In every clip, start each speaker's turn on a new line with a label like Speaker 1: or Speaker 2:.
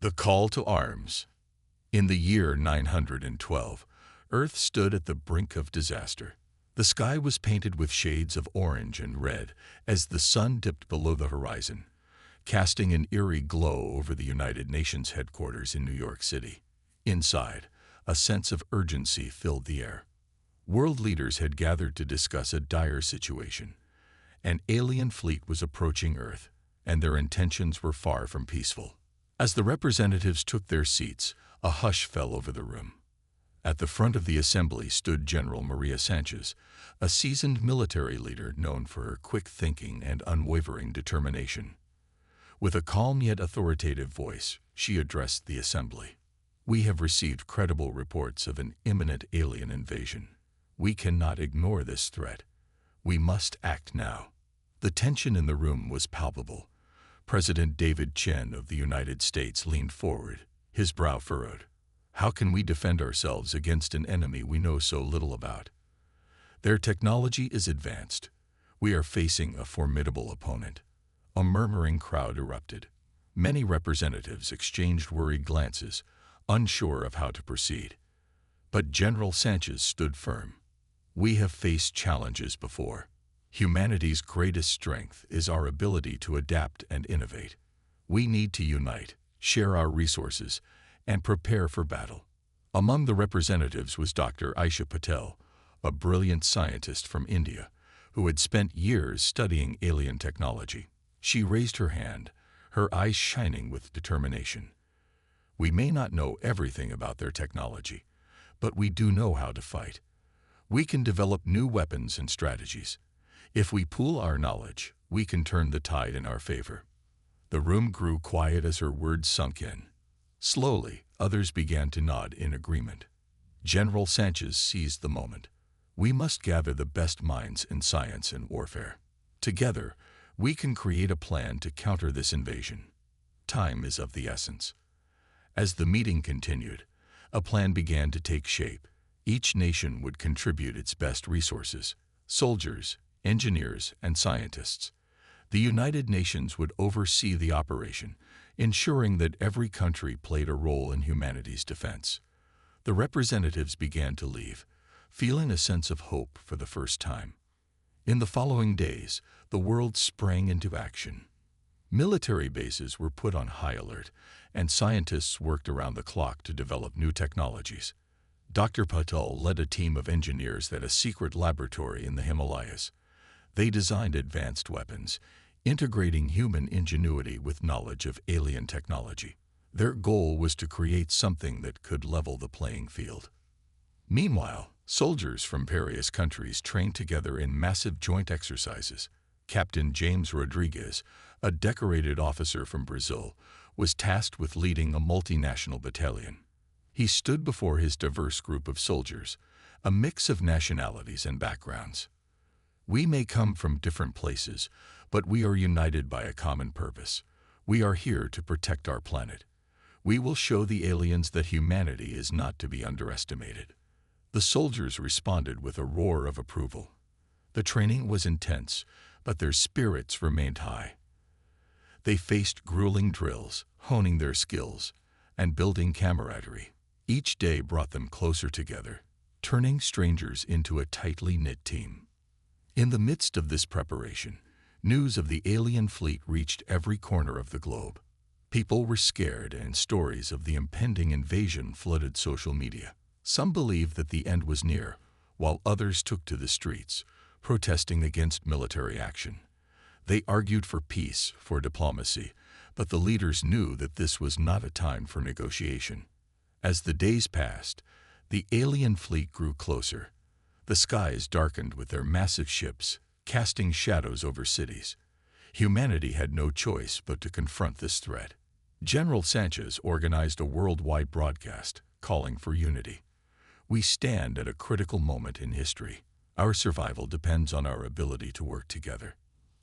Speaker 1: The Call to Arms. In the year 912, Earth stood at the brink of disaster. The sky was painted with shades of orange and red as the sun dipped below the horizon, casting an eerie glow over the United Nations headquarters in New York City. Inside, a sense of urgency filled the air. World leaders had gathered to discuss a dire situation. An alien fleet was approaching Earth, and their intentions were far from peaceful. As the representatives took their seats, a hush fell over the room. At the front of the assembly stood General Maria Sanchez, a seasoned military leader known for her quick thinking and unwavering determination. With a calm yet authoritative voice, she addressed the assembly. "We have received credible reports of an imminent alien invasion. We cannot ignore this threat. We must act now." The tension in the room was palpable. President David Chen of the United States leaned forward, his brow furrowed. "How can we defend ourselves against an enemy we know so little about? Their technology is advanced. We are facing a formidable opponent." A murmuring crowd erupted. Many representatives exchanged worried glances, unsure of how to proceed. But General Sanchez stood firm. "We have faced challenges before. Humanity's greatest strength is our ability to adapt and innovate. We need to unite, share our resources, and prepare for battle." Among the representatives was Dr. Aisha Patel, a brilliant scientist from India, who had spent years studying alien technology. She raised her hand, her eyes shining with determination. "We may not know everything about their technology, but we do know how to fight. We can develop new weapons and strategies. If we pool our knowledge, we can turn the tide in our favor." The room grew quiet as her words sunk in. Slowly, others began to nod in agreement. General Sanchez seized the moment. "We must gather the best minds in science and warfare. Together, we can create a plan to counter this invasion. Time is of the essence." As the meeting continued, a plan began to take shape. Each nation would contribute its best resources: soldiers, engineers, and scientists. The United Nations would oversee the operation, ensuring that every country played a role in humanity's defense. The representatives began to leave, feeling a sense of hope for the first time. In the following days, the world sprang into action. Military bases were put on high alert, and scientists worked around the clock to develop new technologies. Dr. Patel led a team of engineers at a secret laboratory in the Himalayas. They designed advanced weapons, integrating human ingenuity with knowledge of alien technology. Their goal was to create something that could level the playing field. Meanwhile, soldiers from various countries trained together in massive joint exercises. Captain James Rodriguez, a decorated officer from Brazil, was tasked with leading a multinational battalion. He stood before his diverse group of soldiers, a mix of nationalities and backgrounds. "We may come from different places, but we are united by a common purpose. We are here to protect our planet. We will show the aliens that humanity is not to be underestimated." The soldiers responded with a roar of approval. The training was intense, but their spirits remained high. They faced grueling drills, honing their skills, and building camaraderie. Each day brought them closer together, turning strangers into a tightly knit team. In the midst of this preparation, news of the alien fleet reached every corner of the globe. People were scared, and stories of the impending invasion flooded social media. Some believed that the end was near, while others took to the streets, protesting against military action. They argued for peace, for diplomacy, but the leaders knew that this was not a time for negotiation. As the days passed, the alien fleet grew closer. The skies darkened with their massive ships, casting shadows over cities. Humanity had no choice but to confront this threat. General Sanchez organized a worldwide broadcast, calling for unity. "We stand at a critical moment in history. Our survival depends on our ability to work together.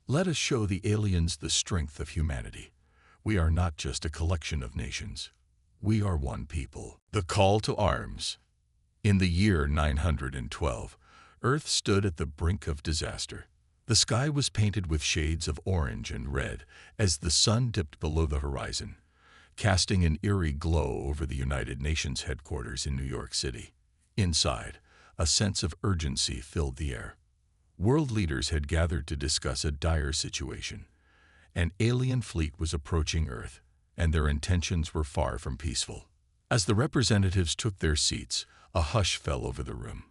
Speaker 1: Let us show the aliens the strength of humanity. We are not just a collection of nations. We are one people." The Call to Arms. In the year 912, Earth stood at the brink of disaster. The sky was painted with shades of orange and red as the sun dipped below the horizon, casting an eerie glow over the United Nations headquarters in New York City. Inside, a sense of urgency filled the air. World leaders had gathered to discuss a dire situation. An alien fleet was approaching Earth, and their intentions were far from peaceful. As the representatives took their seats, a hush fell over the room.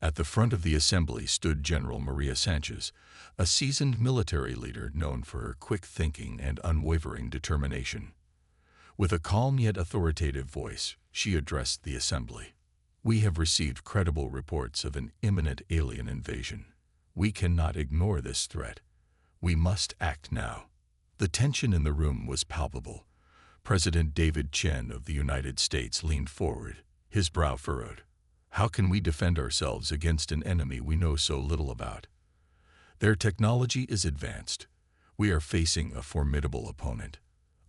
Speaker 1: At the front of the assembly stood General Maria Sanchez, a seasoned military leader known for her quick thinking and unwavering determination. With a calm yet authoritative voice, she addressed the assembly. "We have received credible reports of an imminent alien invasion. We cannot ignore this threat. We must act now." The tension in the room was palpable. President David Chen of the United States leaned forward, his brow furrowed. "How can we defend ourselves against an enemy we know so little about? Their technology is advanced. We are facing a formidable opponent."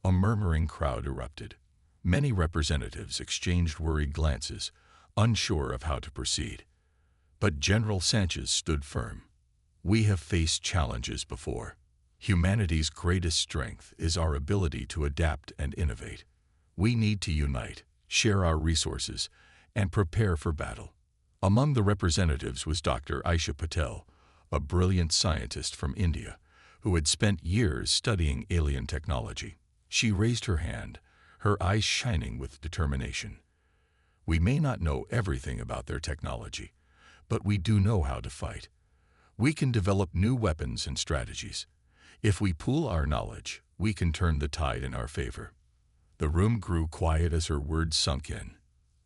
Speaker 1: A murmuring crowd erupted. Many representatives exchanged worried glances, unsure of how to proceed. But General Sanchez stood firm. "We have faced challenges before. Humanity's greatest strength is our ability to adapt and innovate. We need to unite, share our resources, and prepare for battle." Among the representatives was Dr. Aisha Patel, a brilliant scientist from India, who had spent years studying alien technology. She raised her hand, her eyes shining with determination. "We may not know everything about their technology, but we do know how to fight. We can develop new weapons and strategies. If we pool our knowledge, we can turn the tide in our favor." The room grew quiet as her words sunk in.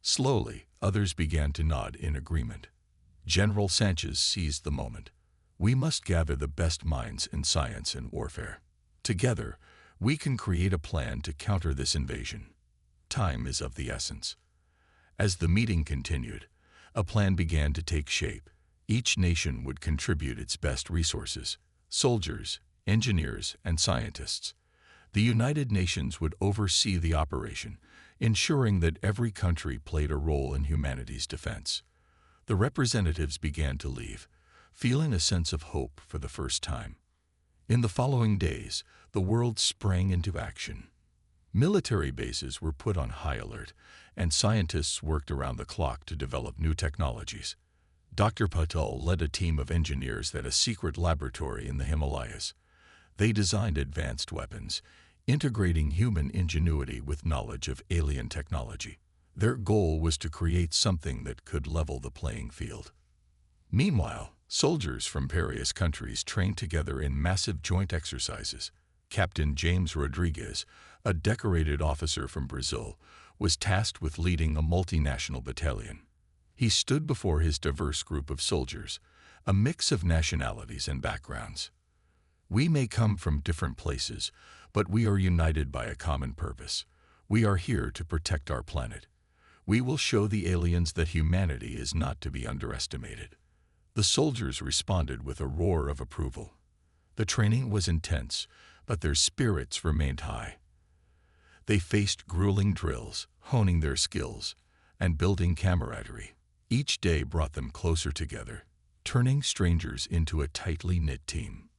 Speaker 1: Slowly, others began to nod in agreement. General Sanchez seized the moment. "We must gather the best minds in science and warfare. Together, we can create a plan to counter this invasion. Time is of the essence." As the meeting continued, a plan began to take shape. Each nation would contribute its best resources: soldiers, engineers, and scientists. The United Nations would oversee the operation, ensuring that every country played a role in humanity's defense. The representatives began to leave, feeling a sense of hope for the first time. In the following days, the world sprang into action. Military bases were put on high alert, and scientists worked around the clock to develop new technologies. Dr. Patel led a team of engineers at a secret laboratory in the Himalayas. They designed advanced weapons, integrating human ingenuity with knowledge of alien technology. Their goal was to create something that could level the playing field. Meanwhile, soldiers from various countries trained together in massive joint exercises. Captain James Rodriguez, a decorated officer from Brazil, was tasked with leading a multinational battalion. He stood before his diverse group of soldiers, a mix of nationalities and backgrounds. "We may come from different places, but we are united by a common purpose. We are here to protect our planet. We will show the aliens that humanity is not to be underestimated." The soldiers responded with a roar of approval. The training was intense, but their spirits remained high. They faced grueling drills, honing their skills, and building camaraderie. Each day brought them closer together, turning strangers into a tightly knit team.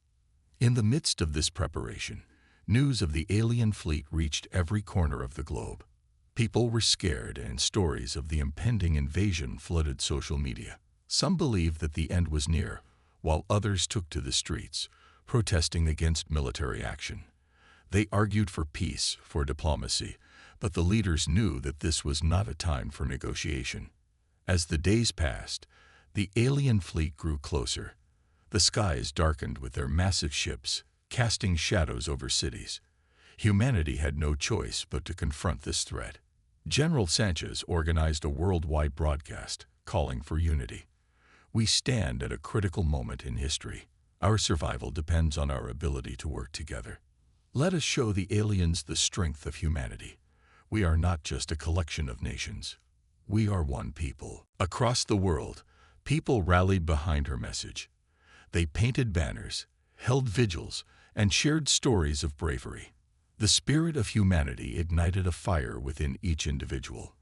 Speaker 1: In the midst of this preparation, news of the alien fleet reached every corner of the globe. People were scared, and stories of the impending invasion flooded social media. Some believed that the end was near, while others took to the streets, protesting against military action. They argued for peace, for diplomacy, but the leaders knew that this was not a time for negotiation. As the days passed, the alien fleet grew closer. The skies darkened with their massive ships, casting shadows over cities. Humanity had no choice but to confront this threat. General Sanchez organized a worldwide broadcast, calling for unity. "We stand at a critical moment in history. Our survival depends on our ability to work together. Let us show the aliens the strength of humanity. We are not just a collection of nations. We are one people." Across the world, people rallied behind her message. They painted banners, held vigils, and shared stories of bravery. The spirit of humanity ignited a fire within each individual.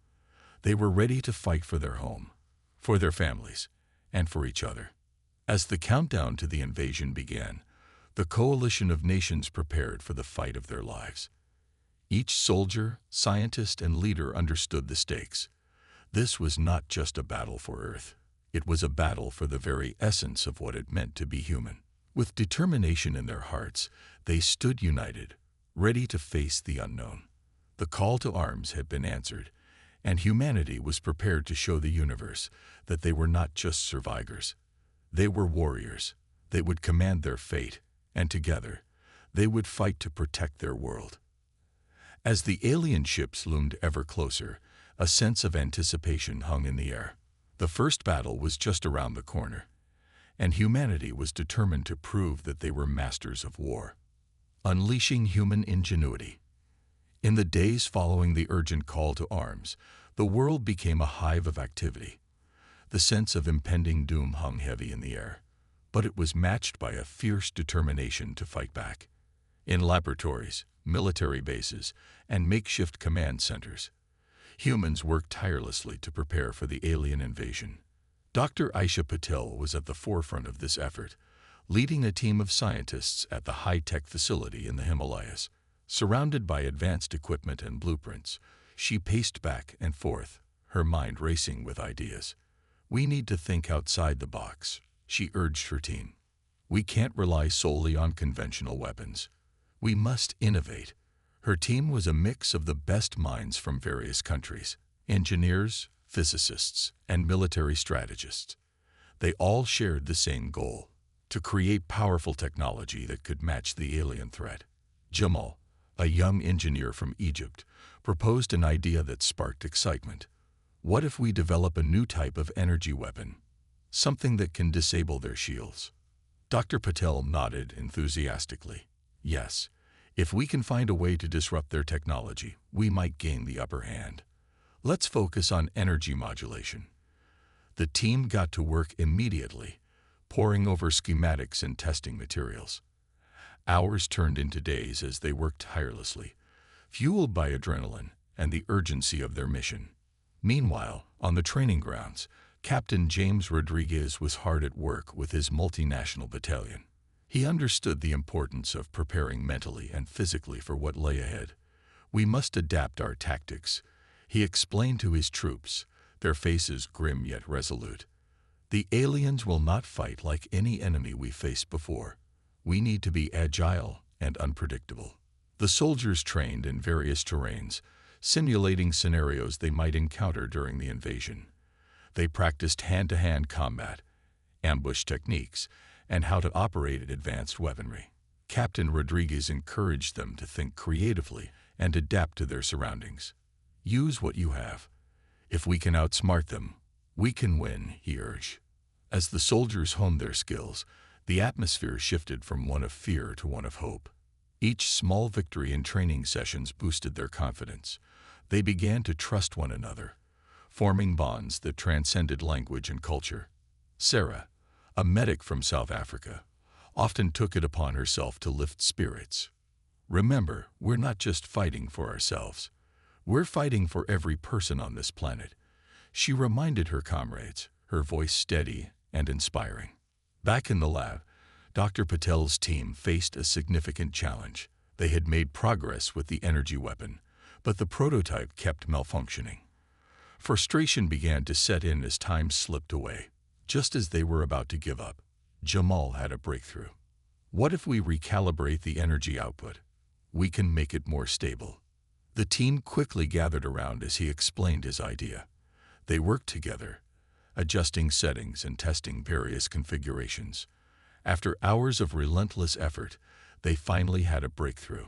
Speaker 1: They were ready to fight for their home, for their families, and for each other. As the countdown to the invasion began, the coalition of nations prepared for the fight of their lives. Each soldier, scientist, and leader understood the stakes. This was not just a battle for Earth. It was a battle for the very essence of what it meant to be human. With determination in their hearts, they stood united, ready to face the unknown. The call to arms had been answered, and humanity was prepared to show the universe that they were not just survivors. They were warriors. They would command their fate, and together, they would fight to protect their world. As the alien ships loomed ever closer, a sense of anticipation hung in the air. The first battle was just around the corner, and humanity was determined to prove that they were masters of war. Unleashing human ingenuity. In the days following the urgent call to arms, the world became a hive of activity. The sense of impending doom hung heavy in the air, but it was matched by a fierce determination to fight back. In laboratories, military bases, and makeshift command centers, humans worked tirelessly to prepare for the alien invasion. Dr. Aisha Patel was at the forefront of this effort, leading a team of scientists at the high-tech facility in the Himalayas. Surrounded by advanced equipment and blueprints, she paced back and forth, her mind racing with ideas. "We need to think outside the box," she urged her team. "We can't rely solely on conventional weapons. We must innovate." Her team was a mix of the best minds from various countries: engineers, physicists, and military strategists. They all shared the same goal: to create powerful technology that could match the alien threat. Jamal, a young engineer from Egypt, proposed an idea that sparked excitement. "What if we develop a new type of energy weapon? Something that can disable their shields?" Dr. Patel nodded enthusiastically. "Yes, if we can find a way to disrupt their technology, we might gain the upper hand. Let's focus on energy modulation." The team got to work immediately, poring over schematics and testing materials. Hours turned into days as they worked tirelessly, fueled by adrenaline and the urgency of their mission. Meanwhile, on the training grounds, Captain James Rodriguez was hard at work with his multinational battalion. He understood the importance of preparing mentally and physically for what lay ahead. "We must adapt our tactics," he explained to his troops, their faces grim yet resolute. "The aliens will not fight like any enemy we faced before. We need to be agile and unpredictable." The soldiers trained in various terrains, simulating scenarios they might encounter during the invasion. They practiced hand-to-hand combat, ambush techniques, and how to operate advanced weaponry. Captain Rodriguez encouraged them to think creatively and adapt to their surroundings. "Use what you have. If we can outsmart them, we can win," he urged. As the soldiers honed their skills, the atmosphere shifted from one of fear to one of hope. Each small victory in training sessions boosted their confidence. They began to trust one another, forming bonds that transcended language and culture. Sarah, a medic from South Africa, often took it upon herself to lift spirits. "Remember, we're not just fighting for ourselves. We're fighting for every person on this planet," she reminded her comrades, her voice steady and inspiring. Back in the lab, Dr. Patel's team faced a significant challenge. They had made progress with the energy weapon, but the prototype kept malfunctioning. Frustration began to set in as time slipped away. Just as they were about to give up, Jamal had a breakthrough. "What if we recalibrate the energy output? We can make it more stable." The team quickly gathered around as he explained his idea. They worked together, adjusting settings and testing various configurations. After hours of relentless effort, they finally had a breakthrough.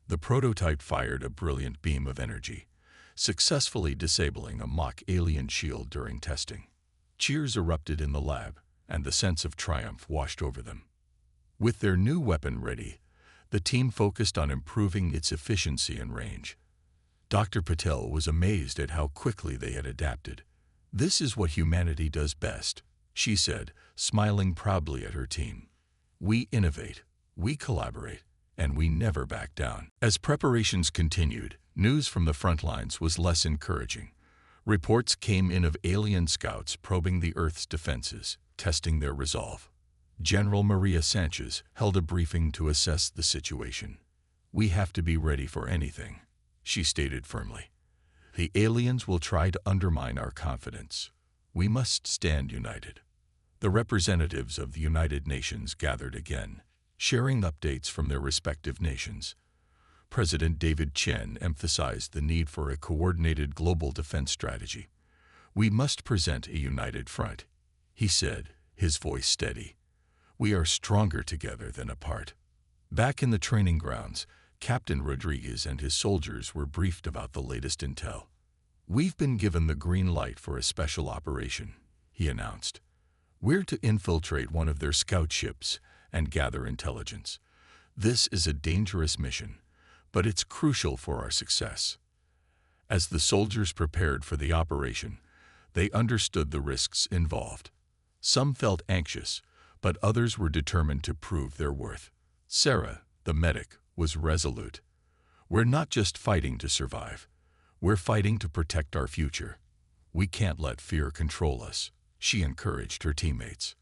Speaker 1: The prototype fired a brilliant beam of energy, successfully disabling a mock alien shield during testing. Cheers erupted in the lab, and the sense of triumph washed over them. With their new weapon ready, the team focused on improving its efficiency and range. Dr. Patel was amazed at how quickly they had adapted. "This is what humanity does best," she said, smiling proudly at her team. "We innovate, we collaborate, and we never back down." As preparations continued, news from the front lines was less encouraging. Reports came in of alien scouts probing the Earth's defenses, testing their resolve. General Maria Sanchez held a briefing to assess the situation. "We have to be ready for anything," she stated firmly. The aliens will try to undermine our confidence. We must stand united. The representatives of the United Nations gathered again, sharing updates from their respective nations. President David Chen emphasized the need for a coordinated global defense strategy. We must present a united front, he said, his voice steady. We are stronger together than apart. Back in the training grounds, Captain Rodriguez and his soldiers were briefed about the latest intel. We've been given the green light for a special operation, he announced. We're to infiltrate one of their scout ships and gather intelligence. This is a dangerous mission, but it's crucial for our success. As the soldiers prepared for the operation, they understood the risks involved. Some felt anxious, but others were determined to prove their worth. Sarah, the medic, was resolute. We're not just fighting to survive. We're fighting to protect our future. We can't let fear control us, she encouraged her teammates.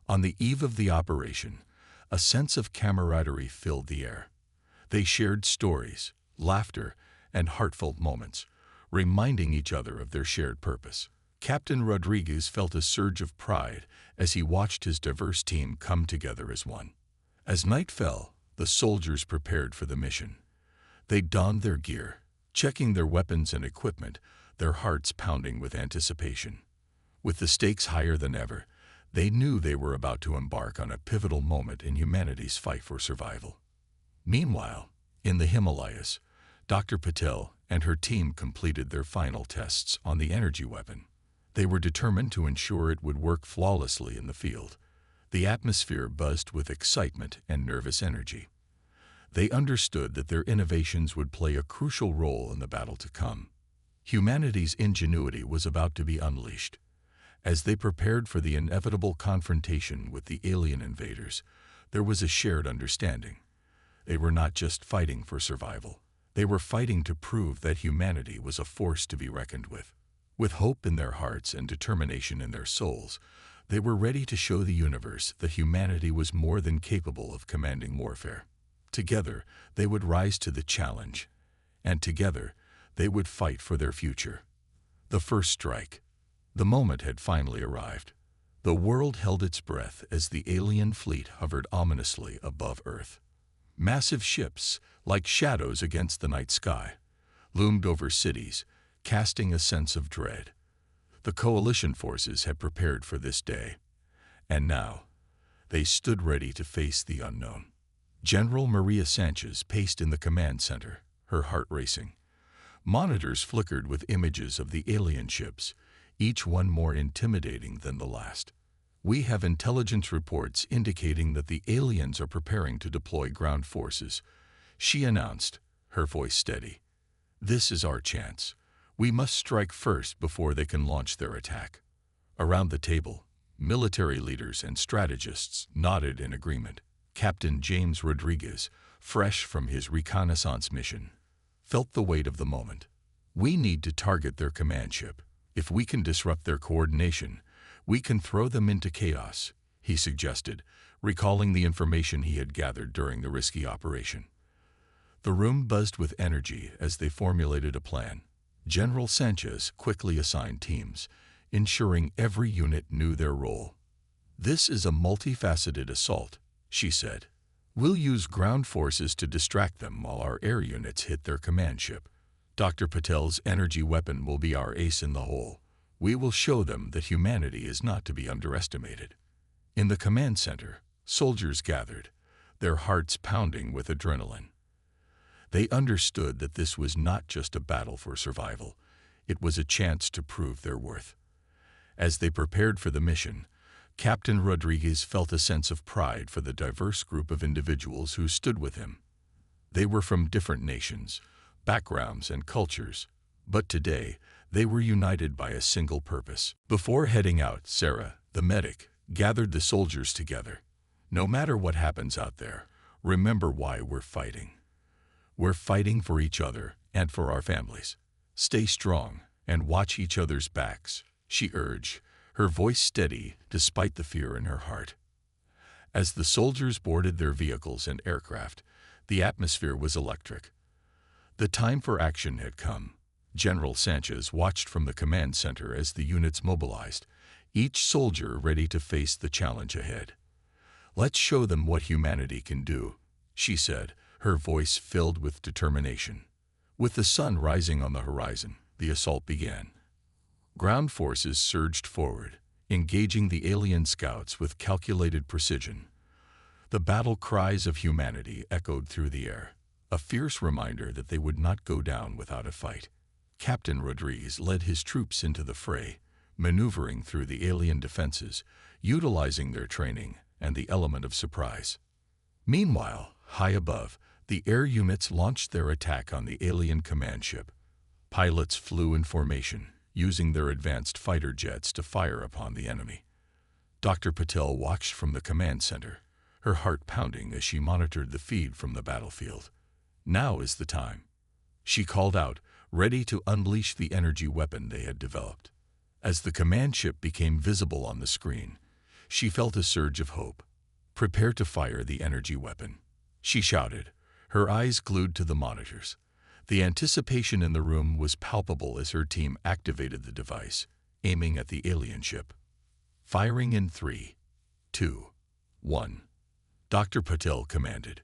Speaker 1: On the eve of the operation, a sense of camaraderie filled the air. They shared stories, laughter, and heartfelt moments, reminding each other of their shared purpose. Captain Rodriguez felt a surge of pride as he watched his diverse team come together as one. As night fell, the soldiers prepared for the mission. They donned their gear, checking their weapons and equipment, their hearts pounding with anticipation. With the stakes higher than ever, they knew they were about to embark on a pivotal moment in humanity's fight for survival. Meanwhile, in the Himalayas, Dr. Patel and her team completed their final tests on the energy weapon. They were determined to ensure it would work flawlessly in the field. The atmosphere buzzed with excitement and nervous energy. They understood that their innovations would play a crucial role in the battle to come. Humanity's ingenuity was about to be unleashed. As they prepared for the inevitable confrontation with the alien invaders, there was a shared understanding. They were not just fighting for survival. They were fighting to prove that humanity was a force to be reckoned with. With hope in their hearts and determination in their souls, they were ready to show the universe that humanity was more than capable of commanding warfare. Together, they would rise to the challenge, and together, they would fight for their future. The first strike. The moment had finally arrived. The world held its breath as the alien fleet hovered ominously above Earth. Massive ships, like shadows against the night sky, loomed over cities, casting a sense of dread. The coalition forces had prepared for this day, and now they stood ready to face the unknown. General Maria Sanchez paced in the command center, her heart racing. Monitors flickered with images of the alien ships, each one more intimidating than the last. We have intelligence reports indicating that the aliens are preparing to deploy ground forces, she announced, her voice steady. This is our chance. We must strike first before they can launch their attack. Around the table, military leaders and strategists nodded in agreement. Captain James Rodriguez, fresh from his reconnaissance mission, felt the weight of the moment. We need to target their command ship. If we can disrupt their coordination, we can throw them into chaos, he suggested, recalling the information he had gathered during the risky operation. The room buzzed with energy as they formulated a plan. General Sanchez quickly assigned teams, ensuring every unit knew their role. This is a multifaceted assault, she said. We'll use ground forces to distract them while our air units hit their command ship. Dr. Patel's energy weapon will be our ace in the hole. We will show them that humanity is not to be underestimated. In the command center, soldiers gathered, their hearts pounding with adrenaline. They understood that this was not just a battle for survival, it was a chance to prove their worth. As they prepared for the mission, Captain Rodriguez felt a sense of pride for the diverse group of individuals who stood with him. They were from different nations, backgrounds, and cultures, but today they were united by a single purpose. Before heading out, Sarah, the medic, gathered the soldiers together. No matter what happens out there, remember why we're fighting. We're fighting for each other and for our families. Stay strong and watch each other's backs, she urged, her voice steady despite the fear in her heart. As the soldiers boarded their vehicles and aircraft, the atmosphere was electric. The time for action had come. General Sanchez watched from the command center as the units mobilized, each soldier ready to face the challenge ahead. "Let's show them what humanity can do," she said, her voice filled with determination. With the sun rising on the horizon, the assault began. Ground forces surged forward, engaging the alien scouts with calculated precision. The battle cries of humanity echoed through the air, a fierce reminder that they would not go down without a fight. Captain Rodriguez led his troops into the fray, maneuvering through the alien defenses, utilizing their training and the element of surprise. Meanwhile, high above, the air units launched their attack on the alien command ship. Pilots flew in formation, using their advanced fighter jets to fire upon the enemy. Dr. Patel watched from the command center, her heart pounding as she monitored the feed from the battlefield. "Now is the time," she called out, ready to unleash the energy weapon they had developed. As the command ship became visible on the screen, she felt a surge of hope. "Prepare to fire the energy weapon," she shouted, her eyes glued to the monitors. The anticipation in the room was palpable as her team activated the device, aiming at the alien ship. "Firing in 3, 2, 1. Dr. Patel commanded.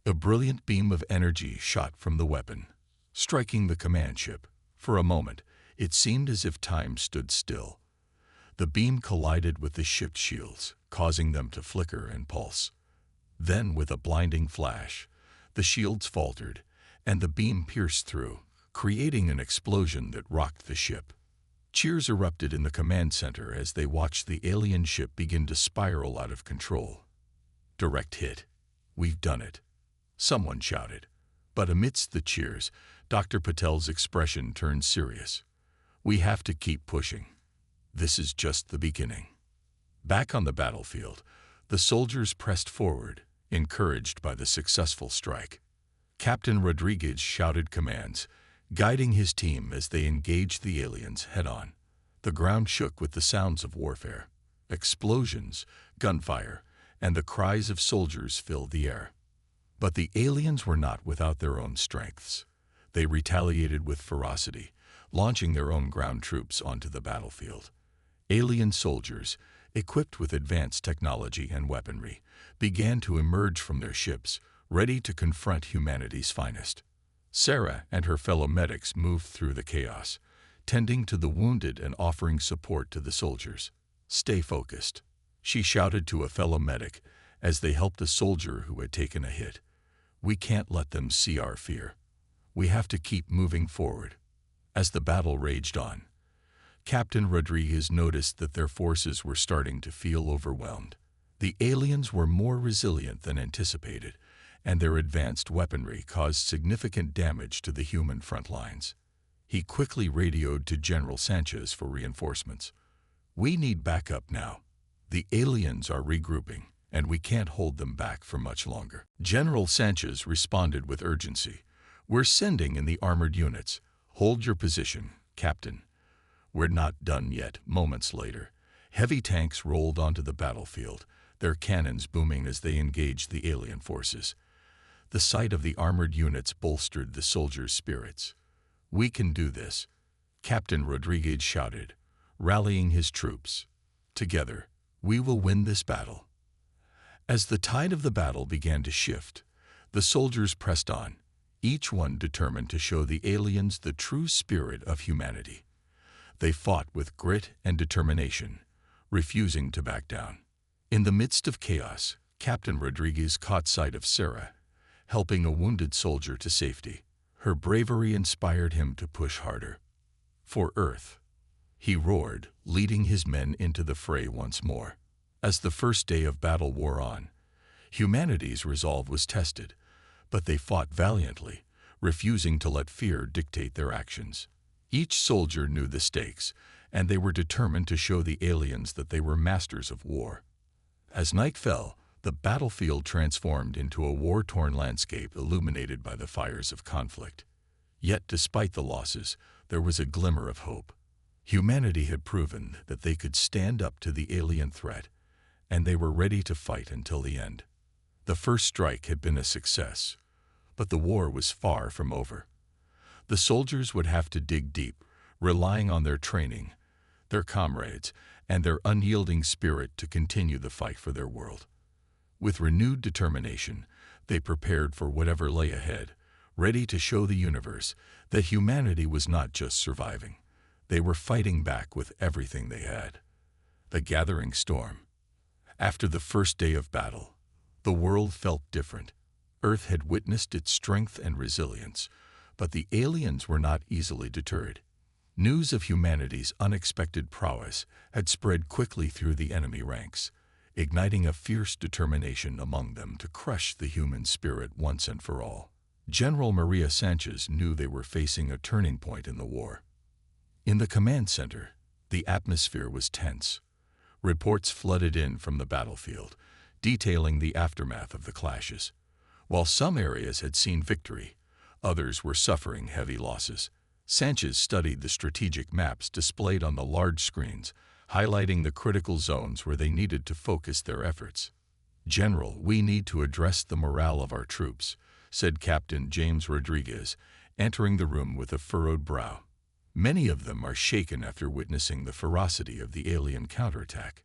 Speaker 1: A brilliant beam of energy shot from the weapon, striking the command ship. For a moment, it seemed as if time stood still. The beam collided with the ship's shields, causing them to flicker and pulse. Then, with a blinding flash, the shields faltered, and the beam pierced through, creating an explosion that rocked the ship. Cheers erupted in the command center as they watched the alien ship begin to spiral out of control. "Direct hit. We've done it," someone shouted. But amidst the cheers, Dr. Patel's expression turned serious. "We have to keep pushing. This is just the beginning." Back on the battlefield, the soldiers pressed forward, encouraged by the successful strike. Captain Rodriguez shouted commands, guiding his team as they engaged the aliens head-on. The ground shook with the sounds of warfare. Explosions, gunfire, and the cries of soldiers filled the air. But the aliens were not without their own strengths. They retaliated with ferocity, launching their own ground troops onto the battlefield. Alien soldiers, equipped with advanced technology and weaponry, began to emerge from their ships, ready to confront humanity's finest. Sarah and her fellow medics moved through the chaos, tending to the wounded and offering support to the soldiers. "Stay focused," she shouted to a fellow medic as they helped a soldier who had taken a hit. "We can't let them see our fear. We have to keep moving forward." As the battle raged on, Captain Rodriguez noticed that their forces were starting to feel overwhelmed. The aliens were more resilient than anticipated, and their advanced weaponry caused significant damage to the human front lines. He quickly radioed to General Sanchez for reinforcements. "We need backup now. The aliens are regrouping, and we can't hold them back for much longer." General Sanchez responded with urgency. "We're sending in the armored units. Hold your position, Captain." "We're not done yet." Moments later, heavy tanks rolled onto the battlefield, their cannons booming as they engaged the alien forces. The sight of the armored units bolstered the soldiers' spirits. "We can do this," Captain Rodriguez shouted, rallying his troops. "Together, we will win this battle." As the tide of the battle began to shift, the soldiers pressed on, each one determined to show the aliens the true spirit of humanity. They fought with grit and determination, refusing to back down. In the midst of chaos, Captain Rodriguez caught sight of Sarah, helping a wounded soldier to safety. Her bravery inspired him to push harder. "For Earth," he roared, leading his men into the fray once more. As the first day of battle wore on, humanity's resolve was tested, but they fought valiantly, refusing to let fear dictate their actions. Each soldier knew the stakes, and they were determined to show the aliens that they were masters of war. As night fell, the battlefield transformed into a war-torn landscape illuminated by the fires of conflict. Yet, despite the losses, there was a glimmer of hope. Humanity had proven that they could stand up to the alien threat, and they were ready to fight until the end. The first strike had been a success, but the war was far from over. The soldiers would have to dig deep, relying on their training, their comrades, and their unyielding spirit to continue the fight for their world. With renewed determination, they prepared for whatever lay ahead, ready to show the universe that humanity was not just surviving. They were fighting back with everything they had. The gathering storm. After the first day of battle, the world felt different. Earth had witnessed its strength and resilience, but the aliens were not easily deterred. News of humanity's unexpected prowess had spread quickly through the enemy ranks, igniting a fierce determination among them to crush the human spirit once and for all. General Maria Sanchez knew they were facing a turning point in the war. In the command center, the atmosphere was tense. Reports flooded in from the battlefield, detailing the aftermath of the clashes. While some areas had seen victory, others were suffering heavy losses. Sanchez studied the strategic maps displayed on the large screens, highlighting the critical zones where they needed to focus their efforts. "General, we need to address the morale of our troops," said Captain James Rodriguez, entering the room with a furrowed brow. "Many of them are shaken after witnessing the ferocity of the alien counterattack.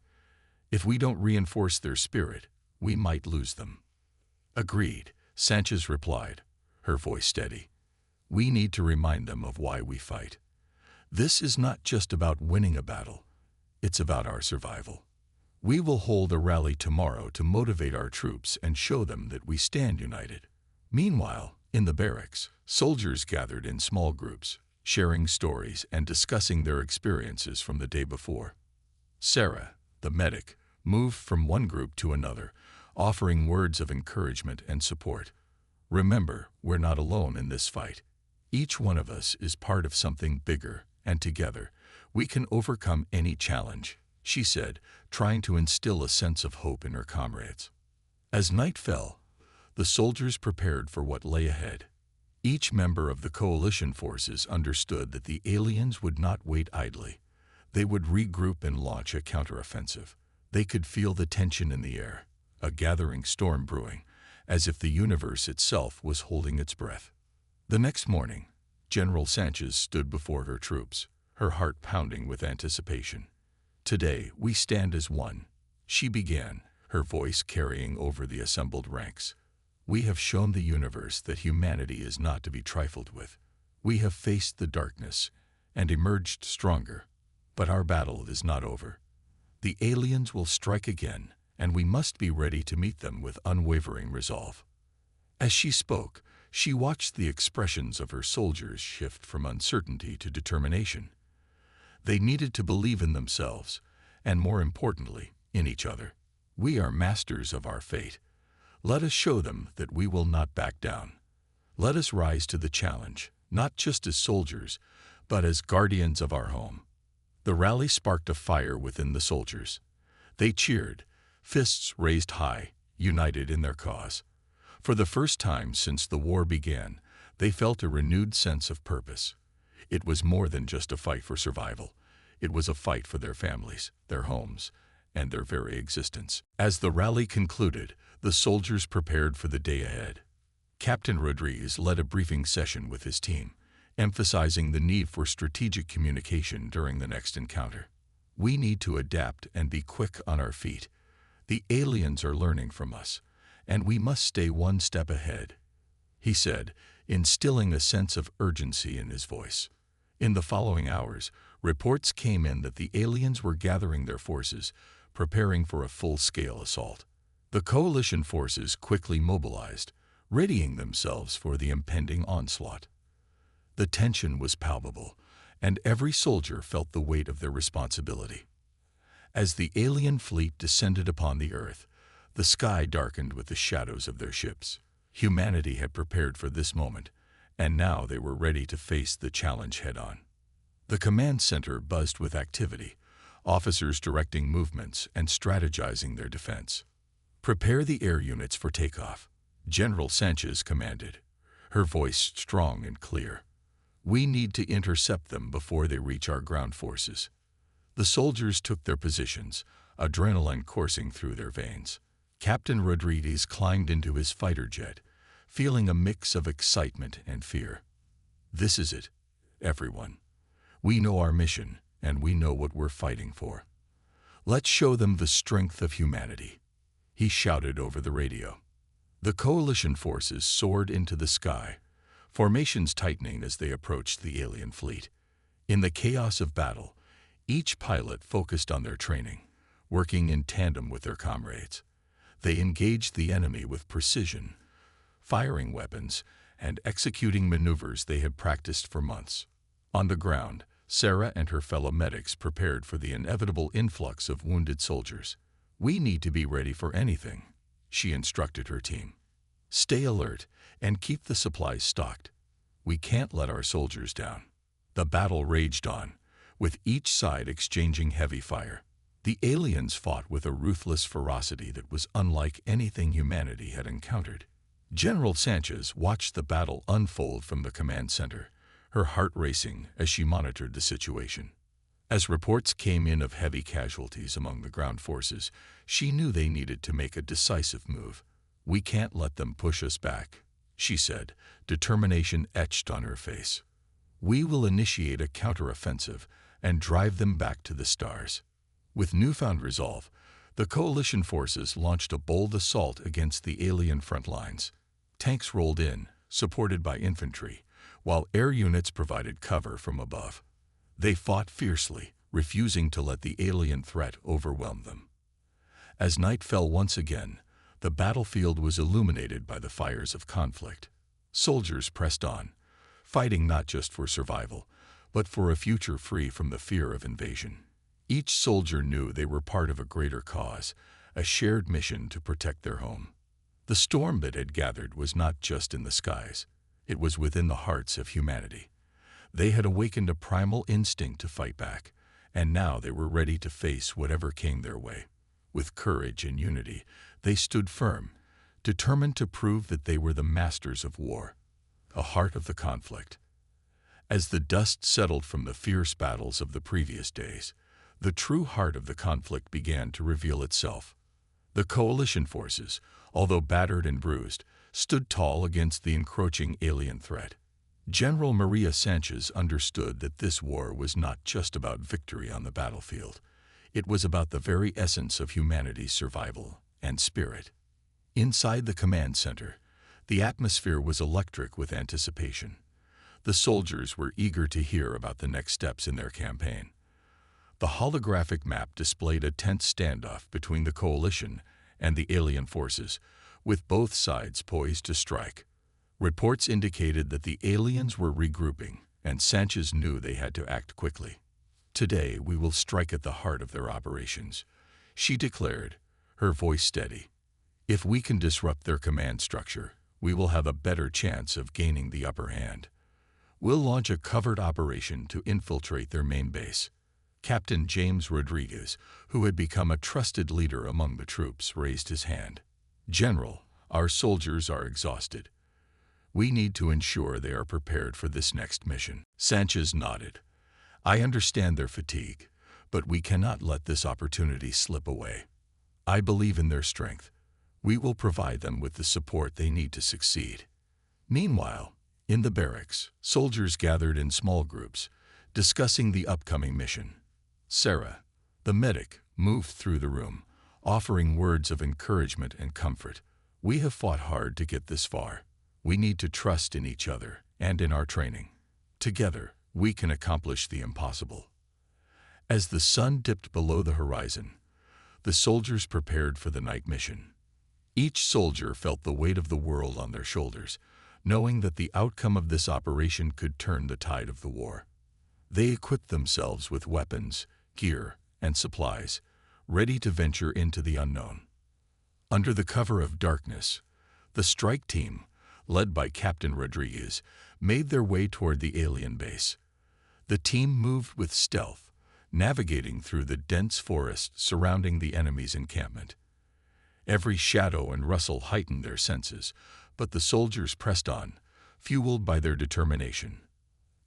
Speaker 1: If we don't reinforce their spirit, we might lose them." "Agreed," Sanchez replied, her voice steady. "We need to remind them of why we fight. This is not just about winning a battle. It's about our survival. We will hold a rally tomorrow to motivate our troops and show them that we stand united." Meanwhile, in the barracks, soldiers gathered in small groups, sharing stories and discussing their experiences from the day before. Sarah, the medic, moved from one group to another, offering words of encouragement and support. "Remember, we're not alone in this fight. Each one of us is part of something bigger, and together, we can overcome any challenge," she said, trying to instill a sense of hope in her comrades. As night fell, the soldiers prepared for what lay ahead. Each member of the coalition forces understood that the aliens would not wait idly. They would regroup and launch a counteroffensive. They could feel the tension in the air, a gathering storm brewing, as if the universe itself was holding its breath. The next morning, General Sanchez stood before her troops, her heart pounding with anticipation. "Today, we stand as one," she began, her voice carrying over the assembled ranks. "We have shown the universe that humanity is not to be trifled with. We have faced the darkness and emerged stronger, but our battle is not over. The aliens will strike again, and we must be ready to meet them with unwavering resolve." As she spoke, she watched the expressions of her soldiers shift from uncertainty to determination. They needed to believe in themselves, and more importantly, in each other. "We are masters of our fate. Let us show them that we will not back down. Let us rise to the challenge, not just as soldiers, but as guardians of our home." The rally sparked a fire within the soldiers. They cheered, fists raised high, united in their cause. For the first time since the war began, they felt a renewed sense of purpose. It was more than just a fight for survival. It was a fight for their families, their homes, and their very existence. As the rally concluded, the soldiers prepared for the day ahead. Captain Rodriguez led a briefing session with his team, emphasizing the need for strategic communication during the next encounter. "We need to adapt and be quick on our feet. The aliens are learning from us, and we must stay one step ahead," he said, instilling a sense of urgency in his voice. In the following hours, reports came in that the aliens were gathering their forces, preparing for a full-scale assault. The coalition forces quickly mobilized, readying themselves for the impending onslaught. The tension was palpable, and every soldier felt the weight of their responsibility. As the alien fleet descended upon the Earth, the sky darkened with the shadows of their ships. Humanity had prepared for this moment, and now they were ready to face the challenge head-on. The command center buzzed with activity, officers directing movements and strategizing their defense. "Prepare the air units for takeoff," General Sanchez commanded, her voice strong and clear. "We need to intercept them before they reach our ground forces." The soldiers took their positions, adrenaline coursing through their veins. Captain Rodriguez climbed into his fighter jet, feeling a mix of excitement and fear. This is it, everyone. We know our mission, and we know what we're fighting for. Let's show them the strength of humanity, he shouted over the radio. The coalition forces soared into the sky, formations tightening as they approached the alien fleet. In the chaos of battle, each pilot focused on their training, working in tandem with their comrades. They engaged the enemy with precision, firing weapons and executing maneuvers they had practiced for months. On the ground, Sarah and her fellow medics prepared for the inevitable influx of wounded soldiers. "We need to be ready for anything," she instructed her team. "Stay alert and keep the supplies stocked. We can't let our soldiers down." The battle raged on, with each side exchanging heavy fire. The aliens fought with a ruthless ferocity that was unlike anything humanity had encountered. General Sanchez watched the battle unfold from the command center, her heart racing as she monitored the situation. As reports came in of heavy casualties among the ground forces, she knew they needed to make a decisive move. "We can't let them push us back," she said, determination etched on her face. "We will initiate a counteroffensive and drive them back to the stars." With newfound resolve, the coalition forces launched a bold assault against the alien front lines. Tanks rolled in, supported by infantry, while air units provided cover from above. They fought fiercely, refusing to let the alien threat overwhelm them. As night fell once again, the battlefield was illuminated by the fires of conflict. Soldiers pressed on, fighting not just for survival, but for a future free from the fear of invasion. Each soldier knew they were part of a greater cause, a shared mission to protect their home. The storm that had gathered was not just in the skies, it was within the hearts of humanity. They had awakened a primal instinct to fight back, and now they were ready to face whatever came their way. With courage and unity, they stood firm, determined to prove that they were the masters of war, a heart of the conflict. As the dust settled from the fierce battles of the previous days, the true heart of the conflict began to reveal itself. The coalition forces, although battered and bruised, stood tall against the encroaching alien threat. General Maria Sanchez understood that this war was not just about victory on the battlefield. It was about the very essence of humanity's survival and spirit. Inside the command center, the atmosphere was electric with anticipation. The soldiers were eager to hear about the next steps in their campaign. The holographic map displayed a tense standoff between the coalition and the alien forces, with both sides poised to strike. Reports indicated that the aliens were regrouping, and Sanchez knew they had to act quickly. "Today we will strike at the heart of their operations," she declared, her voice steady. "If we can disrupt their command structure, we will have a better chance of gaining the upper hand. We'll launch a covert operation to infiltrate their main base." Captain James Rodriguez, who had become a trusted leader among the troops, raised his hand. "General, our soldiers are exhausted. We need to ensure they are prepared for this next mission." Sanchez nodded. "I understand their fatigue, but we cannot let this opportunity slip away. I believe in their strength. We will provide them with the support they need to succeed." Meanwhile, in the barracks, soldiers gathered in small groups, discussing the upcoming mission. Sarah, the medic, moved through the room, offering words of encouragement and comfort. "We have fought hard to get this far. We need to trust in each other and in our training. Together, we can accomplish the impossible." As the sun dipped below the horizon, the soldiers prepared for the night mission. Each soldier felt the weight of the world on their shoulders, knowing that the outcome of this operation could turn the tide of the war. They equipped themselves with weapons, gear, and supplies, ready to venture into the unknown. Under the cover of darkness, the strike team, led by Captain Rodriguez, made their way toward the alien base. The team moved with stealth, navigating through the dense forest surrounding the enemy's encampment. Every shadow and rustle heightened their senses, but the soldiers pressed on, fueled by their determination.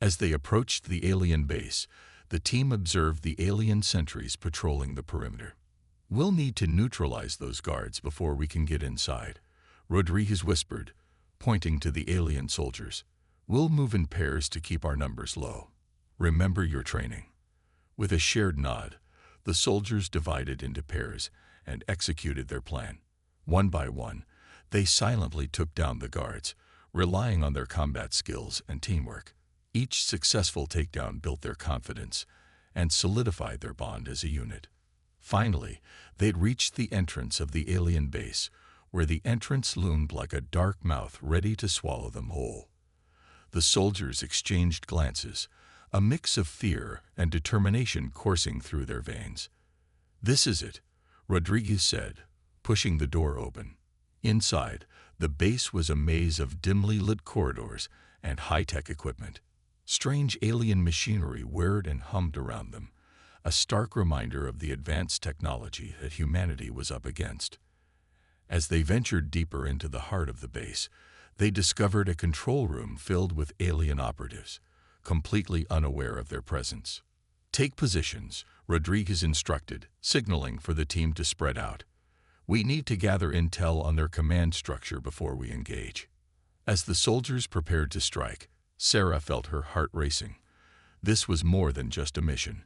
Speaker 1: As they approached the alien base, the team observed the alien sentries patrolling the perimeter. "We'll need to neutralize those guards before we can get inside," Rodriguez whispered, pointing to the alien soldiers. We'll move in pairs to keep our numbers low. Remember your training." With a shared nod, the soldiers divided into pairs and executed their plan. One by one, they silently took down the guards, relying on their combat skills and teamwork. Each successful takedown built their confidence and solidified their bond as a unit. Finally, they'd reached the entrance of the alien base, where the entrance loomed like a dark mouth ready to swallow them whole. The soldiers exchanged glances, a mix of fear and determination coursing through their veins. "This is it," Rodriguez said, pushing the door open. Inside, the base was a maze of dimly lit corridors and high-tech equipment. Strange alien machinery whirred and hummed around them, a stark reminder of the advanced technology that humanity was up against. As they ventured deeper into the heart of the base, they discovered a control room filled with alien operatives, completely unaware of their presence. "Take positions," Rodriguez instructed, signaling for the team to spread out. "We need to gather intel on their command structure before we engage." As the soldiers prepared to strike, Sarah felt her heart racing. This was more than just a mission.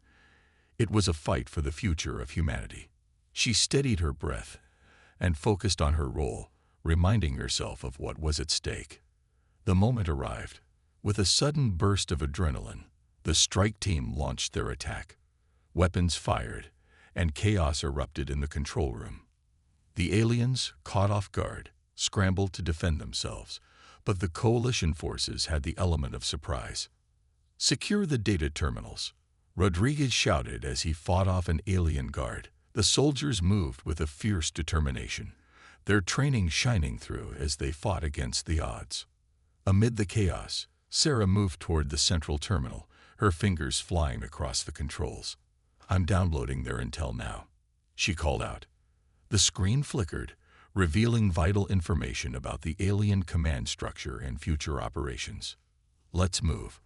Speaker 1: It was a fight for the future of humanity. She steadied her breath and focused on her role, reminding herself of what was at stake. The moment arrived. With a sudden burst of adrenaline, the strike team launched their attack. Weapons fired, and chaos erupted in the control room. The aliens, caught off guard, scrambled to defend themselves, but the coalition forces had the element of surprise. "Secure the data terminals," Rodriguez shouted as he fought off an alien guard. The soldiers moved with a fierce determination, their training shining through as they fought against the odds. Amid the chaos, Sarah moved toward the central terminal, her fingers flying across the controls. "I'm downloading their intel now," she called out. The screen flickered, revealing vital information about the alien command structure and future operations. "Let's move,"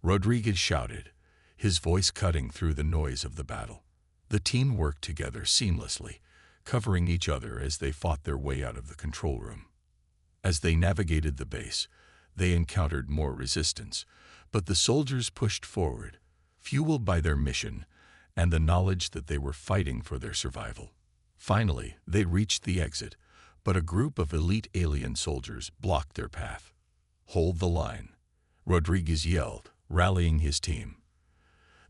Speaker 1: Rodriguez shouted, his voice cutting through the noise of the battle. The team worked together seamlessly, covering each other as they fought their way out of the control room. As they navigated the base, they encountered more resistance, but the soldiers pushed forward, fueled by their mission and the knowledge that they were fighting for their survival. Finally, they reached the exit, but a group of elite alien soldiers blocked their path. "Hold the line," Rodriguez yelled, rallying his team.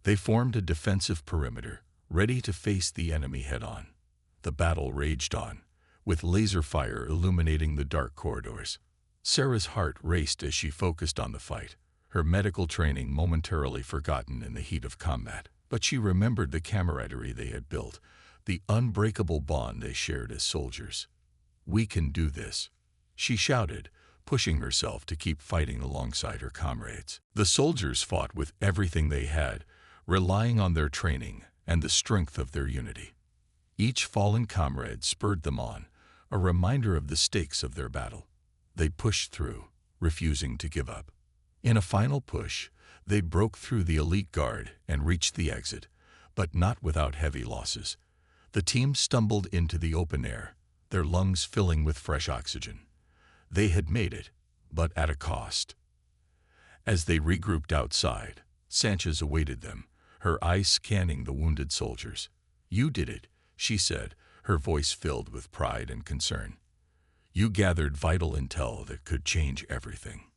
Speaker 1: They formed a defensive perimeter, ready to face the enemy head-on. The battle raged on, with laser fire illuminating the dark corridors. Sarah's heart raced as she focused on the fight, her medical training momentarily forgotten in the heat of combat. But she remembered the camaraderie they had built, the unbreakable bond they shared as soldiers. "We can do this," she shouted, pushing herself to keep fighting alongside her comrades. The soldiers fought with everything they had, relying on their training and the strength of their unity. Each fallen comrade spurred them on, a reminder of the stakes of their battle. They pushed through, refusing to give up. In a final push, they broke through the elite guard and reached the exit, but not without heavy losses. The team stumbled into the open air, their lungs filling with fresh oxygen. They had made it, but at a cost. As they regrouped outside, Sanchez awaited them, her eyes scanning the wounded soldiers. "You did it," she said, her voice filled with pride and concern. "You gathered vital intel that could change everything."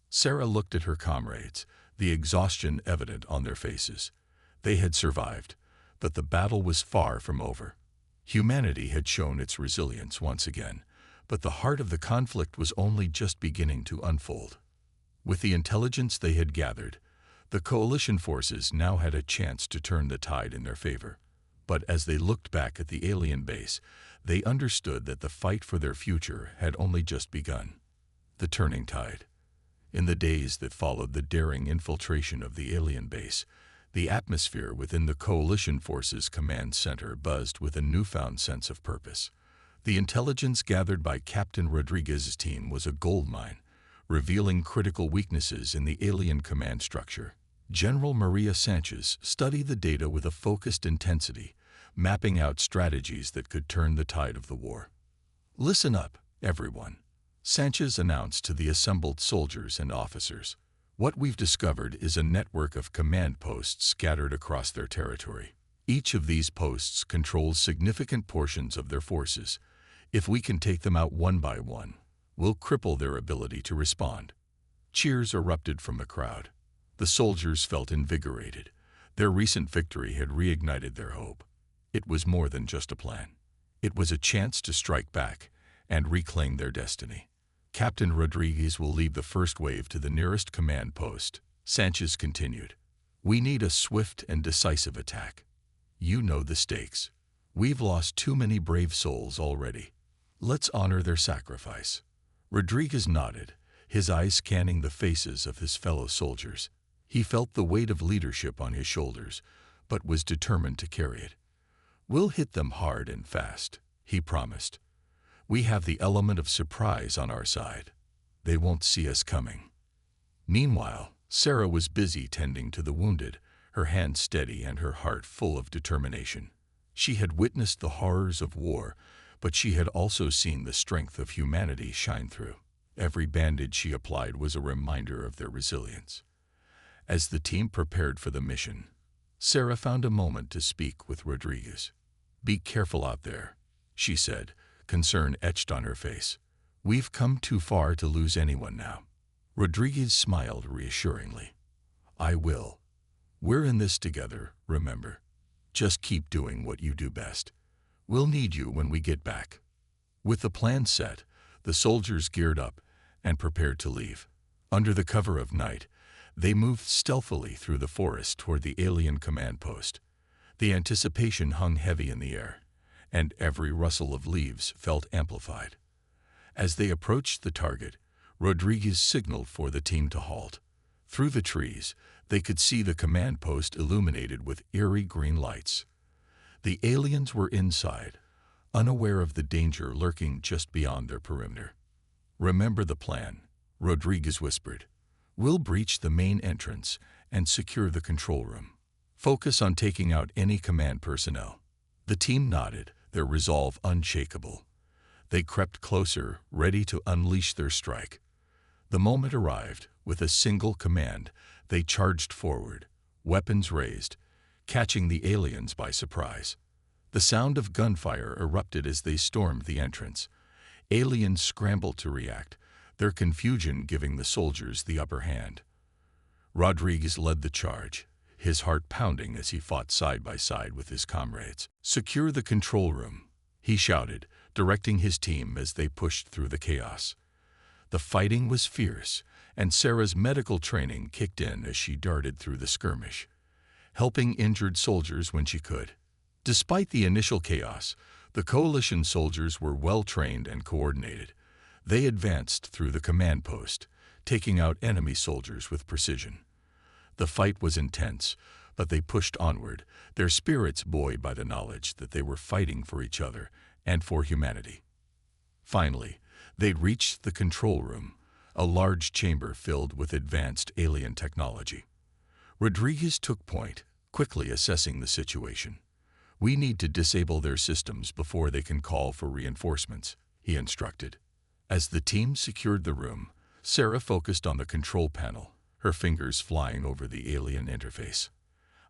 Speaker 1: Sarah looked at her comrades, the exhaustion evident on their faces. They had survived, but the battle was far from over. Humanity had shown its resilience once again, but the heart of the conflict was only just beginning to unfold. With the intelligence they had gathered, the coalition forces now had a chance to turn the tide in their favor. But as they looked back at the alien base, they understood that the fight for their future had only just begun. The turning tide. In the days that followed the daring infiltration of the alien base, the atmosphere within the coalition forces' command center buzzed with a newfound sense of purpose. The intelligence gathered by Captain Rodriguez's team was a goldmine, revealing critical weaknesses in the alien command structure. General Maria Sanchez studied the data with a focused intensity, mapping out strategies that could turn the tide of the war. "Listen up, everyone," Sanchez announced to the assembled soldiers and officers. What we've discovered is a network of command posts scattered across their territory. Each of these posts controls significant portions of their forces. If we can take them out one by one, we'll cripple their ability to respond. Cheers erupted from the crowd. The soldiers felt invigorated. Their recent victory had reignited their hope. It was more than just a plan. It was a chance to strike back and reclaim their destiny. Captain Rodriguez will lead the first wave to the nearest command post, Sanchez continued. We need a swift and decisive attack. You know the stakes. We've lost too many brave souls already. Let's honor their sacrifice. Rodriguez nodded, his eyes scanning the faces of his fellow soldiers. He felt the weight of leadership on his shoulders, but was determined to carry it. We'll hit them hard and fast, he promised. We have the element of surprise on our side. They won't see us coming. Meanwhile, Sarah was busy tending to the wounded, her hands steady and her heart full of determination. She had witnessed the horrors of war, but she had also seen the strength of humanity shine through. Every bandage she applied was a reminder of their resilience. As the team prepared for the mission, Sarah found a moment to speak with Rodriguez. Be careful out there, she said, concern etched on her face. We've come too far to lose anyone now. Rodriguez smiled reassuringly. I will. We're in this together, remember. Just keep doing what you do best. We'll need you when we get back. With the plan set, the soldiers geared up and prepared to leave. Under the cover of night, they moved stealthily through the forest toward the alien command post. The anticipation hung heavy in the air, and every rustle of leaves felt amplified. As they approached the target, Rodriguez signaled for the team to halt. Through the trees, they could see the command post illuminated with eerie green lights. The aliens were inside, unaware of the danger lurking just beyond their perimeter. Remember the plan, Rodriguez whispered. We'll breach the main entrance and secure the control room. Focus on taking out any command personnel. The team nodded, their resolve unshakable. They crept closer, ready to unleash their strike. The moment arrived. With a single command, they charged forward, weapons raised, catching the aliens by surprise. The sound of gunfire erupted as they stormed the entrance. Aliens scrambled to react, their confusion giving the soldiers the upper hand. Rodriguez led the charge, his heart pounding as he fought side by side with his comrades. Secure the control room, he shouted, directing his team as they pushed through the chaos. The fighting was fierce, and Sarah's medical training kicked in as she darted through the skirmish, helping injured soldiers when she could. Despite the initial chaos, the coalition soldiers were well-trained and coordinated. They advanced through the command post, taking out enemy soldiers with precision. The fight was intense, but they pushed onward, their spirits buoyed by the knowledge that they were fighting for each other and for humanity. Finally, they'd reached the control room, a large chamber filled with advanced alien technology. Rodriguez took point, quickly assessing the situation. We need to disable their systems before they can call for reinforcements, he instructed. As the team secured the room, Sarah focused on the control panel, her fingers flying over the alien interface.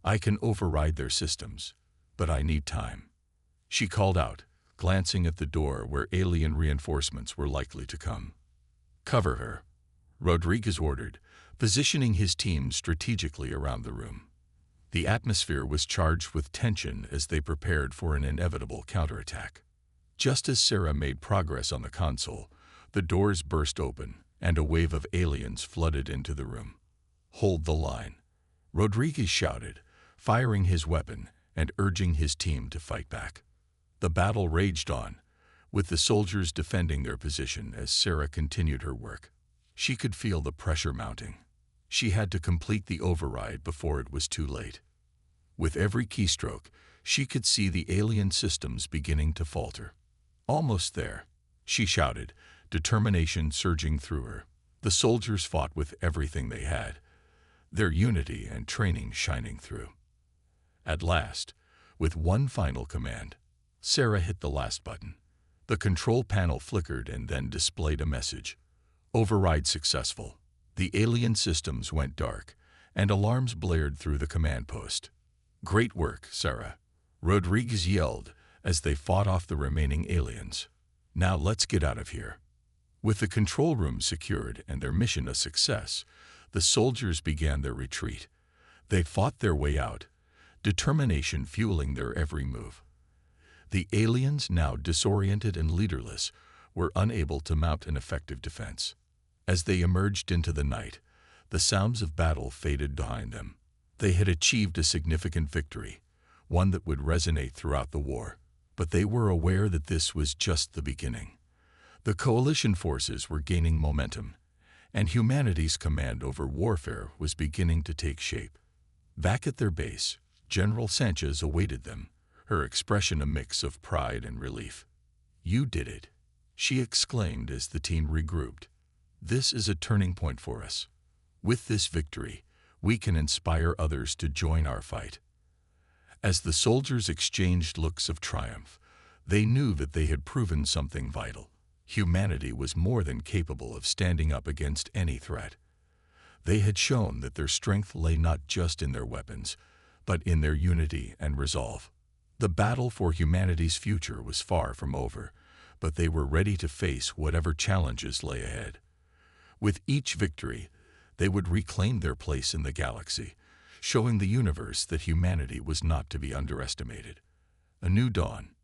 Speaker 1: I can override their systems, but I need time, she called out, glancing at the door where alien reinforcements were likely to come. Cover her, Rodriguez ordered, positioning his team strategically around the room. The atmosphere was charged with tension as they prepared for an inevitable counterattack. Just as Sarah made progress on the console, the doors burst open, and a wave of aliens flooded into the room. Hold the line, Rodriguez shouted, firing his weapon and urging his team to fight back. The battle raged on, with the soldiers defending their position as Sarah continued her work. She could feel the pressure mounting. She had to complete the override before it was too late. With every keystroke, she could see the alien systems beginning to falter. Almost there, she shouted, determination surging through her. The soldiers fought with everything they had, their unity and training shining through. At last, with one final command, Sarah hit the last button. The control panel flickered and then displayed a message. Override successful. The alien systems went dark, and alarms blared through the command post. Great work, Sarah, Rodriguez yelled as they fought off the remaining aliens. Now let's get out of here. With the control room secured and their mission a success, the soldiers began their retreat. They fought their way out, determination fueling their every move. The aliens, now disoriented and leaderless, were unable to mount an effective defense. As they emerged into the night, the sounds of battle faded behind them. They had achieved a significant victory, one that would resonate throughout the war. But they were aware that this was just the beginning. The coalition forces were gaining momentum, and humanity's command over warfare was beginning to take shape. Back at their base, General Sanchez awaited them, her expression a mix of pride and relief. "You did it," she exclaimed as the team regrouped. "This is a turning point for us. With this victory, we can inspire others to join our fight." As the soldiers exchanged looks of triumph, they knew that they had proven something vital. Humanity was more than capable of standing up against any threat. They had shown that their strength lay not just in their weapons, but in their unity and resolve. The battle for humanity's future was far from over, but they were ready to face whatever challenges lay ahead. With each victory, they would reclaim their place in the galaxy, showing the universe that humanity was not to be underestimated. A new dawn.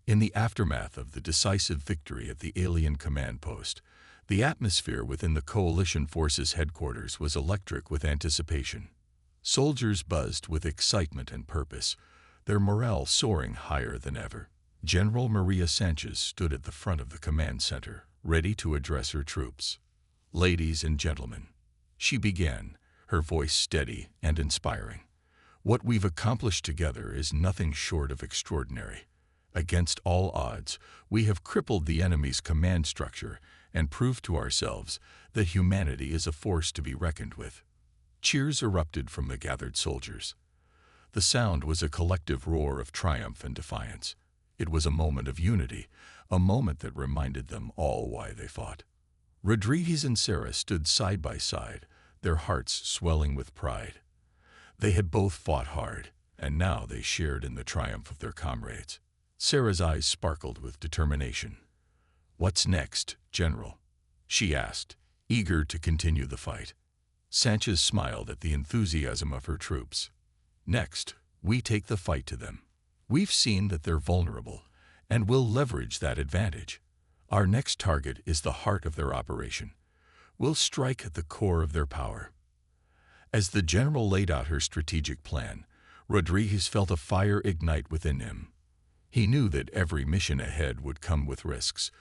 Speaker 1: In the aftermath of the decisive victory at the alien command post, the atmosphere within the Coalition Forces headquarters was electric with anticipation. Soldiers buzzed with excitement and purpose, their morale soaring higher than ever. General Maria Sanchez stood at the front of the command center, ready to address her troops. "Ladies and gentlemen," she began, her voice steady and inspiring. "What we've accomplished together is nothing short of extraordinary. Against all odds, we have crippled the enemy's command structure and proved to ourselves that humanity is a force to be reckoned with." Cheers erupted from the gathered soldiers. The sound was a collective roar of triumph and defiance. It was a moment of unity, a moment that reminded them all why they fought. Rodriguez and Sarah stood side by side, their hearts swelling with pride. They had both fought hard, and now they shared in the triumph of their comrades. Sarah's eyes sparkled with determination. "What's next, General?" she asked, eager to continue the fight. Sanchez smiled at the enthusiasm of her troops. "Next, we take the fight to them. We've seen that they're vulnerable, and we'll leverage that advantage. Our next target is the heart of their operation. We'll strike at the core of their power." As the general laid out her strategic plan, Rodriguez felt a fire ignite within him. He knew that every mission ahead would come with risks,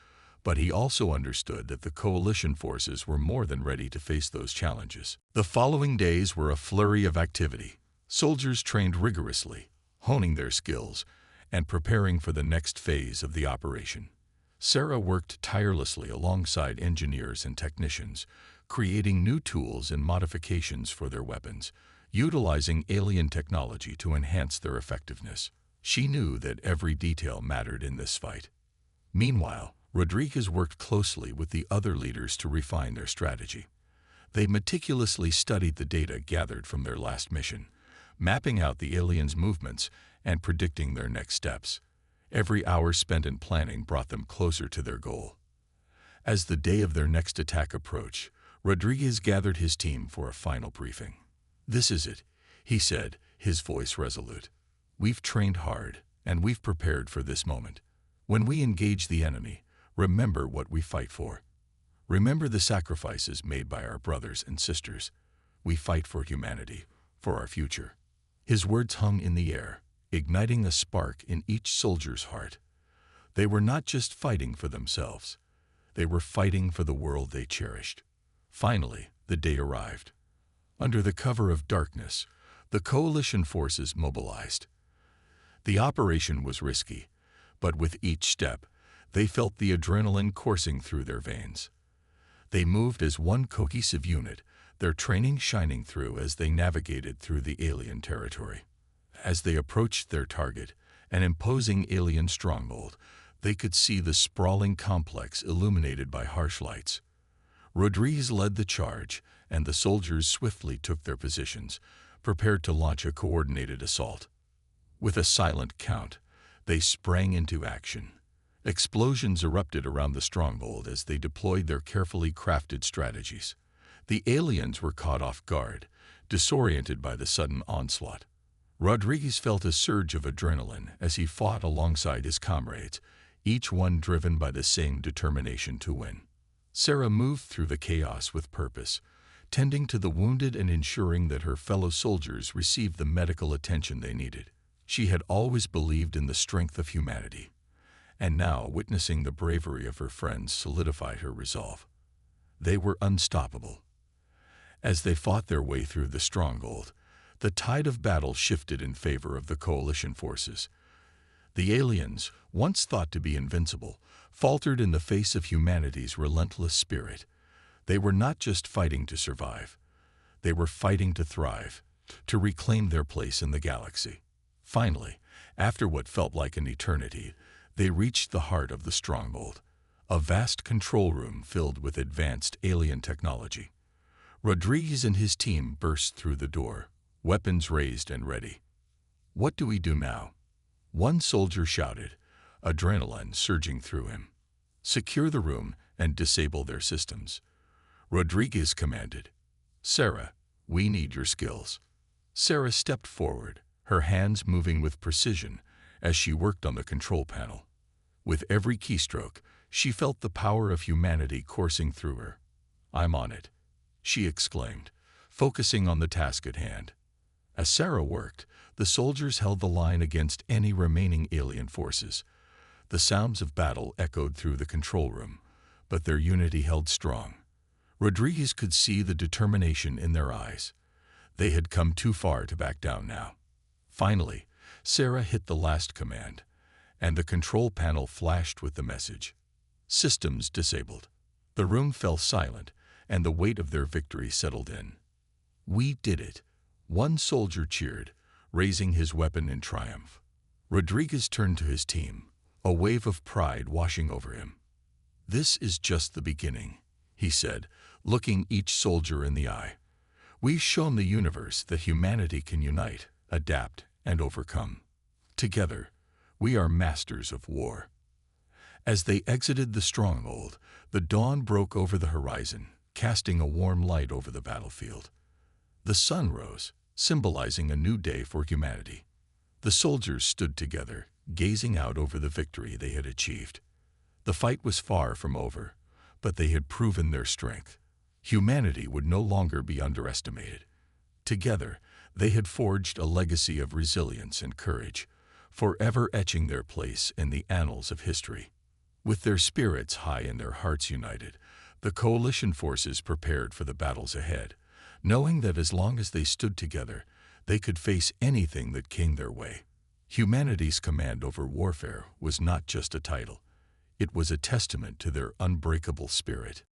Speaker 1: but he also understood that the coalition forces were more than ready to face those challenges. The following days were a flurry of activity. Soldiers trained rigorously, honing their skills and preparing for the next phase of the operation. Sarah worked tirelessly alongside engineers and technicians, creating new tools and modifications for their weapons, utilizing alien technology to enhance their effectiveness. She knew that every detail mattered in this fight. Meanwhile, Rodriguez worked closely with the other leaders to refine their strategy. They meticulously studied the data gathered from their last mission, mapping out the aliens' movements and predicting their next steps. Every hour spent in planning brought them closer to their goal. As the day of their next attack approached, Rodriguez gathered his team for a final briefing. "This is it," he said, his voice resolute. "We've trained hard, and we've prepared for this moment. When we engage the enemy, remember what we fight for. Remember the sacrifices made by our brothers and sisters. We fight for humanity, for our future." His words hung in the air, igniting a spark in each soldier's heart. They were not just fighting for themselves. They were fighting for the world they cherished. Finally, the day arrived. Under the cover of darkness, the coalition forces mobilized. The operation was risky, but with each step, they felt the adrenaline coursing through their veins. They moved as one cohesive unit, their training shining through as they navigated through the alien territory. As they approached their target, an imposing alien stronghold, They could see the sprawling complex illuminated by harsh lights. Rodriguez led the charge, and the soldiers swiftly took their positions, prepared to launch a coordinated assault. With a silent count, they sprang into action. Explosions erupted around the stronghold as they deployed their carefully crafted strategies. The aliens were caught off guard, disoriented by the sudden onslaught. Rodriguez felt a surge of adrenaline as he fought alongside his comrades, each one driven by the same determination to win. Sarah moved through the chaos with purpose, tending to the wounded and ensuring that her fellow soldiers received the medical attention they needed. She had always believed in the strength of humanity, and now witnessing the bravery of her friends solidified her resolve. They were unstoppable. As they fought their way through the stronghold, the tide of battle shifted in favor of the coalition forces. The aliens, once thought to be invincible, faltered in the face of humanity's relentless spirit. They were not just fighting to survive. They were fighting to thrive, to reclaim their place in the galaxy. Finally, after what felt like an eternity, they reached the heart of the stronghold, a vast control room filled with advanced alien technology. Rodriguez and his team burst through the door, weapons raised and ready. "What do we do now?" one soldier shouted, adrenaline surging through him. "Secure the room and disable their systems," Rodriguez commanded. "Sarah, we need your skills." Sarah stepped forward, her hands moving with precision as she worked on the control panel. With every keystroke, she felt the power of humanity coursing through her. "I'm on it," she exclaimed, focusing on the task at hand. As Sarah worked, the soldiers held the line against any remaining alien forces. The sounds of battle echoed through the control room, but their unity held strong. Rodriguez could see the determination in their eyes. They had come too far to back down now. Finally, Sarah hit the last command, and the control panel flashed with the message: "Systems disabled." The room fell silent, and the weight of their victory settled in. "We did it," one soldier cheered, raising his weapon in triumph. Rodriguez turned to his team, a wave of pride washing over him. "This is just the beginning," he said, looking each soldier in the eye. "We've shown the universe that humanity can unite, adapt, and overcome. Together, we are masters of war." As they exited the stronghold, the dawn broke over the horizon, casting a warm light over the battlefield. The sun rose, symbolizing a new day for humanity. The soldiers stood together, gazing out over the victory they had achieved. The fight was far from over, but they had proven their strength. Humanity would no longer be underestimated. Together, they had forged a legacy of resilience and courage, forever etching their place in the annals of history. With their spirits high and their hearts united, the coalition forces prepared for the battles ahead, knowing that as long as they stood together, they could face anything that came their way. Humanity's command over warfare was not just a title. It was a testament to their unbreakable spirit.